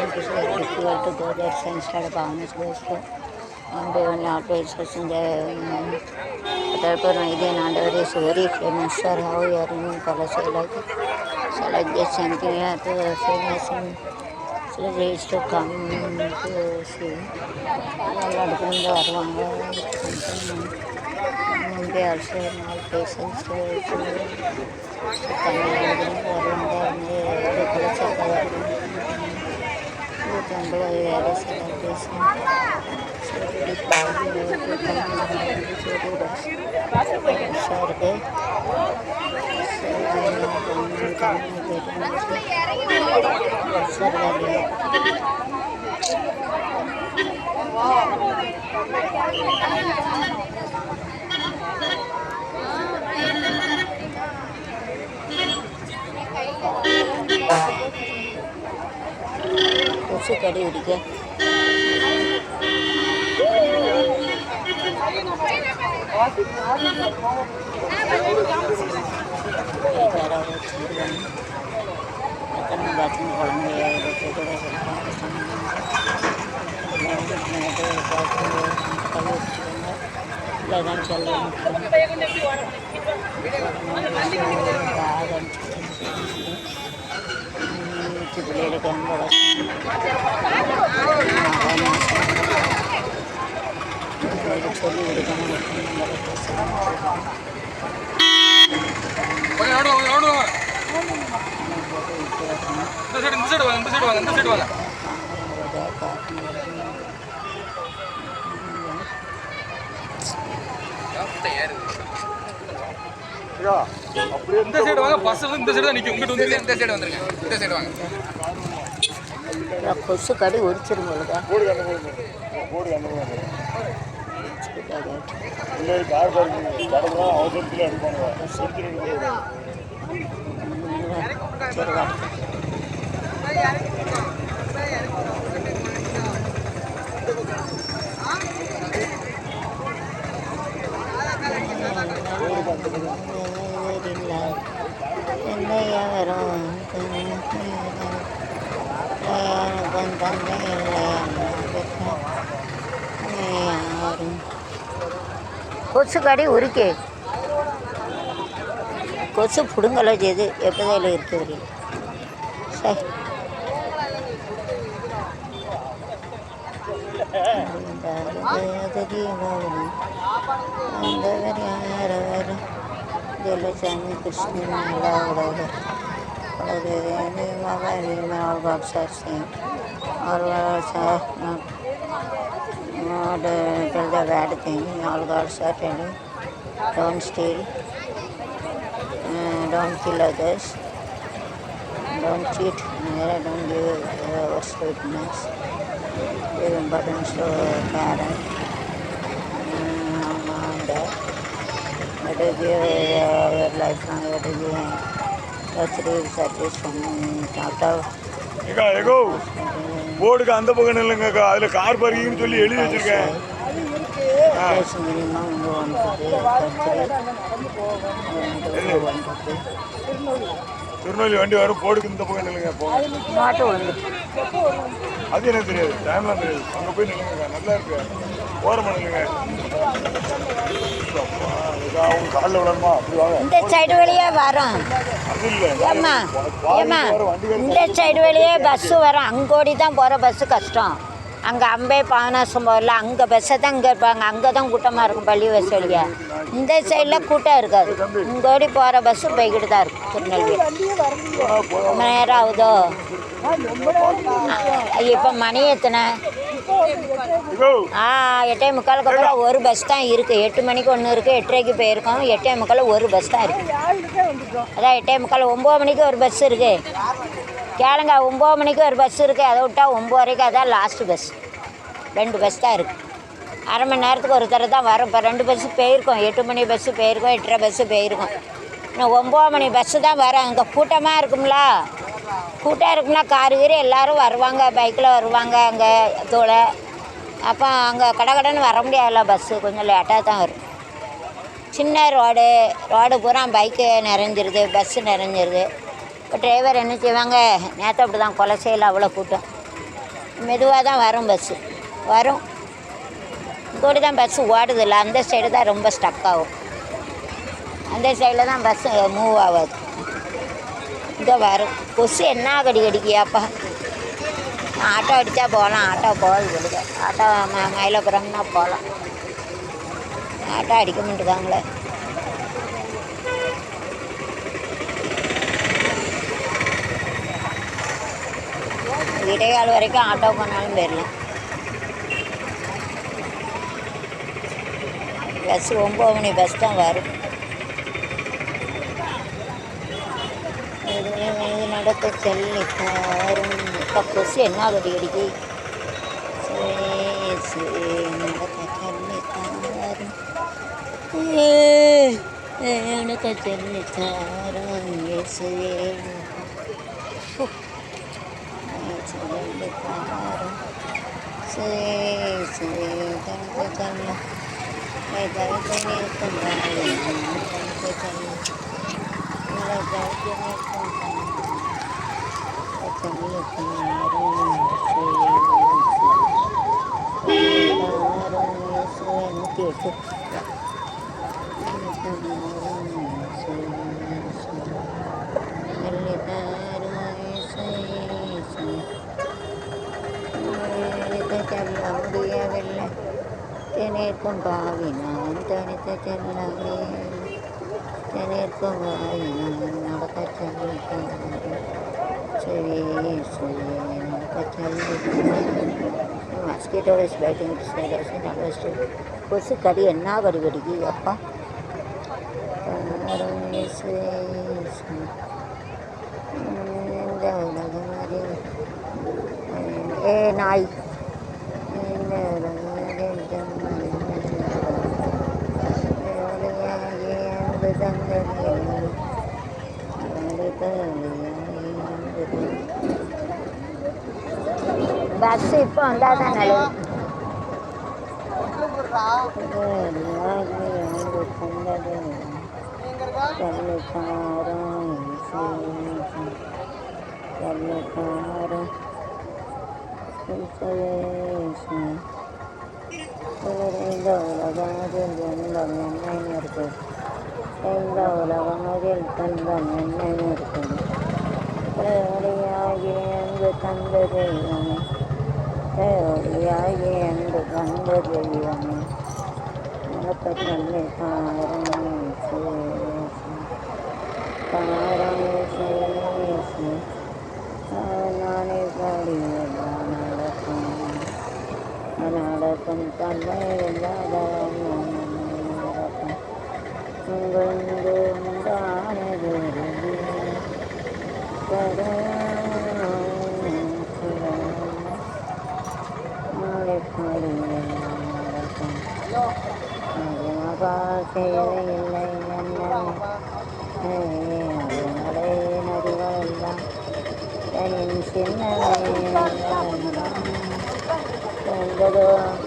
difficult to go there since started Bahamas goes to and even always in the Patalpur Indian underwear is very famous sir how you are in Palasa like so like this something you have to famous and celebrities to come to see எல்லாத்துக்கும் வருவாங்க Mumbai also all patience தமிழ்நாடுலேருந்து வருவாங்க வந்து ஒரு கலாச்சாரத்தை ரொம்ப வேறு celebration கொசு கடி பிடிக்க யாராவது வச்சுருக்காங்க எத்தனை பாத்ரூம் குழந்தைய கூட கழுவி வச்சுருக்காங்க இல்லைதான் சொல்லுவாங்க பிள்ளைகளுக்கு அங்கே சொல்லி கொடுக்கணும் இந்த சைடு வாங்க பஸ் இந்த சைடு தான் நிற்கும் இங்கிட்டு வந்து இந்த சைடு வந்துருங்க இந்த சைடு வாங்க கொசு கடி உரிச்சிரும் போலுக்கா என்னையா வரும் கொசு கடி உரிக்கே கொசு பிடுங்கலை செய்து எப்போதையில் இருக்குது சரி ஜெயலட்சுமி கிருஷ்ணன் எல்லாரோட all gods are same. All gods are not tell the bad thing. All gods are telling, don't steal, don't kill others, don't cheat, don't give sweetness, give importance to parents, but give your life long, you have to give. போர்டுக்கு அந்த பக்கம் இல்லைங்கக்கா அதில் car பார்க்கிங்னு சொல்லி எழுதி வச்சிருக்கேன். திருநெல்வேலி வண்டி வரும் போர்டுக்கு இந்த பக்கம் இல்லைங்க போகும் அது எனக்கு தெரியாது டைம்லாம் தெரியாது அங்கே போய் நில்லுங்கக்கா நல்லா இருக்கு ஓரமாக நில்லுங்க காலில் விடணுமா அப்படி வாங்க இந்த சைடு வழியே வரும் ஏம்மா ஏம்மா இந்த சைடு வழியே பஸ்ஸு வரும் அங்கோடி தான் போகிற பஸ்ஸு கஷ்டம் அங்கே அம்பே பாவனாசம் போகல அங்கே பஸ்ஸை தான் இங்கே இருப்பாங்க அங்கே தான் கூட்டமாக இருக்கும் பள்ளி பஸ் வழியா இந்த சைடில் கூட்டம் இருக்காது இங்கோடி போகிற பஸ்ஸு போய்கிட்டு தான் இருக்கும் திருநெல்வேலி ரொம்ப நேரம் ஆகுதோ இப்போ மணி எத்தனை 8:45 அப்புறம் ஒரு பஸ் தான் இருக்குது 8 மணிக்கு ஒன்று இருக்குது 8:30 போயிருக்கோம் 8:45 ஒரு பஸ் தான் இருக்குது அதான் 8:45 9 மணிக்கு ஒரு பஸ் இருக்குது கேளுங்க 9 மணிக்கு ஒரு பஸ் இருக்குது அதை விட்டால் 9 வரைக்கும் அதான் லாஸ்ட்டு பஸ் 2 பஸ் தான் இருக்குது அரை மணி நேரத்துக்கு ஒரு தடவை தான் வரும் இப்போ 2 பஸ்ஸு போயிருக்கோம் 8 மணி பஸ்ஸு போயிருக்கோம் 8:30 பஸ்ஸு போயிருக்கோம் இன்னும் 9 மணி பஸ்ஸு தான் வரும் அங்கே கூட்டமாக இருக்கும்ல கூட்டம் இருக்குன்னா காரு கீரு எல்லோரும் வருவாங்க பைக்கில் வருவாங்க அங்கே தோலை அப்போ அங்கே கடன்னு வர முடியாதுல்ல பஸ்ஸு கொஞ்சம் லேட்டாக தான் வரும் சின்ன ரோடு பூரா பைக்கு நிறைஞ்சிருது பஸ்ஸு நிறைஞ்சிருது இப்போ டிரைவர் என்ன செய்வாங்க நேற்று அப்படி தான் கொலை செய்யல அவ்வளோ கூட்டம் மெதுவாக தான் வரும் பஸ்ஸு வரும். இங்கோடு தான் பஸ்ஸு ஓடுது இல்லை, அந்த சைடு தான் ரொம்ப ஸ்டக் ஆகும். அந்த சைடில் தான் பஸ்ஸு மூவ் ஆகாது. இங்கே வரும். கொசு என்ன கடிக்கியாப்பா. ஆட்டோ அடித்தா போகலாம், ஆட்டோ போகுது கொடுக்க. ஆட்டோ மயிலப்புறம்னா போகலாம். ஆட்டோ அடிக்க மாட்டேங்காங்களே. இடைக்கால் வரைக்கும் ஆட்டோ போனாலும் போயிடலாம். பஸ் 9 மணி பஸ் தான் வரும். இது நடக்க சொல்லி பாரும். இப்போ கொசு என்ன கடிக்கடிக்கு. நடக்க சொல்லி தாரும், நடக்க சொல்லி தாரும் இயேசுவே. சொல்லி தாரும் தனக்கு சொல்ல தனக்கு நிற்கும் தனக்கு சொல்ல முடியவில்லை தினைக்கும் பாவினான் தனித்த செல்லவே தினைக்கும் பாவினான் நடக்க சொல்லி நடக்க சொல்லி மஸ்கிட்டோட ஸ்பைட்டிங் கொசு கடி என்ன கடி கடிக்கு அப்பா. இந்த உலகம் ஏ நாய் இந்த உலகம் பஸ் இப்போ வந்தால் தான் நல்லது. இந்த உலகமதில் துன்பம் என்ன இருக்குது. இந்த உலகமதில் துன்பம் என்ன இருக்குது. ஒளியாகி அங்கு தந்த தெய்வமே, ஒளியாகி அங்கு தந்த தெய்வமே, நடக்க சொல்லி தாரும் நானே பாடியெல்லாம் நடக்கும் நடக்கும் தன்மை இல்லாதவன் நடக்கும் உங்கொண்டு உண்டானது நாளை பாடியெல்லாம் நடக்கும் இல்லை நடிகளெல்லாம்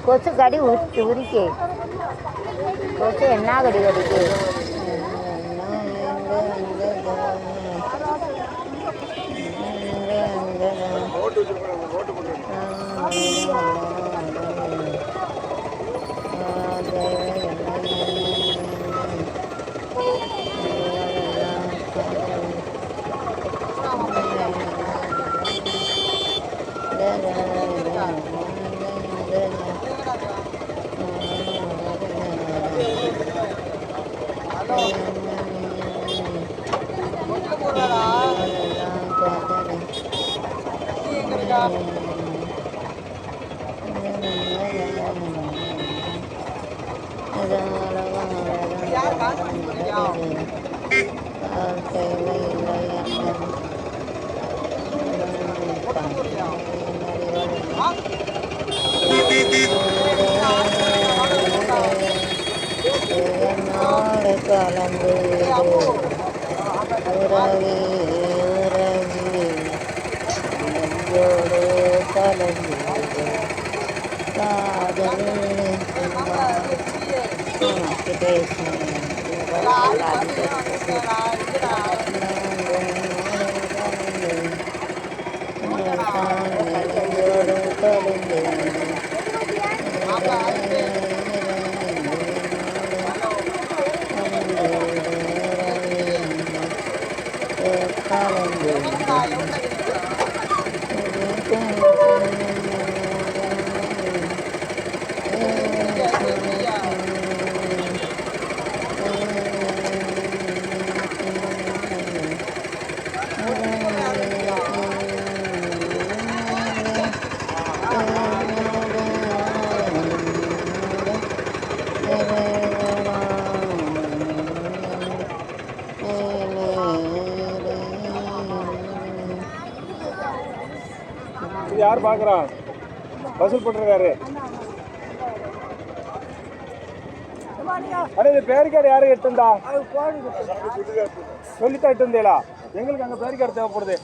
கொசு கடி உரிக்கே. கொசு என்ன கடி கடிக்கு. கலந்து உறவி உறவி நெஞ்சோடு கலந்து காதல் நெஞ்சோடு இது யார் பார்க்குறான்? வசூல் போட்டிருக்காரு. அरे இது பேரிக்கார்டு யாரும் எடுத்துந்தா? சொல்லித்தான் எடுத்துந்தேலா? எங்களுக்கு அங்கே பேரிக்கார்டு தேவைப்படுது.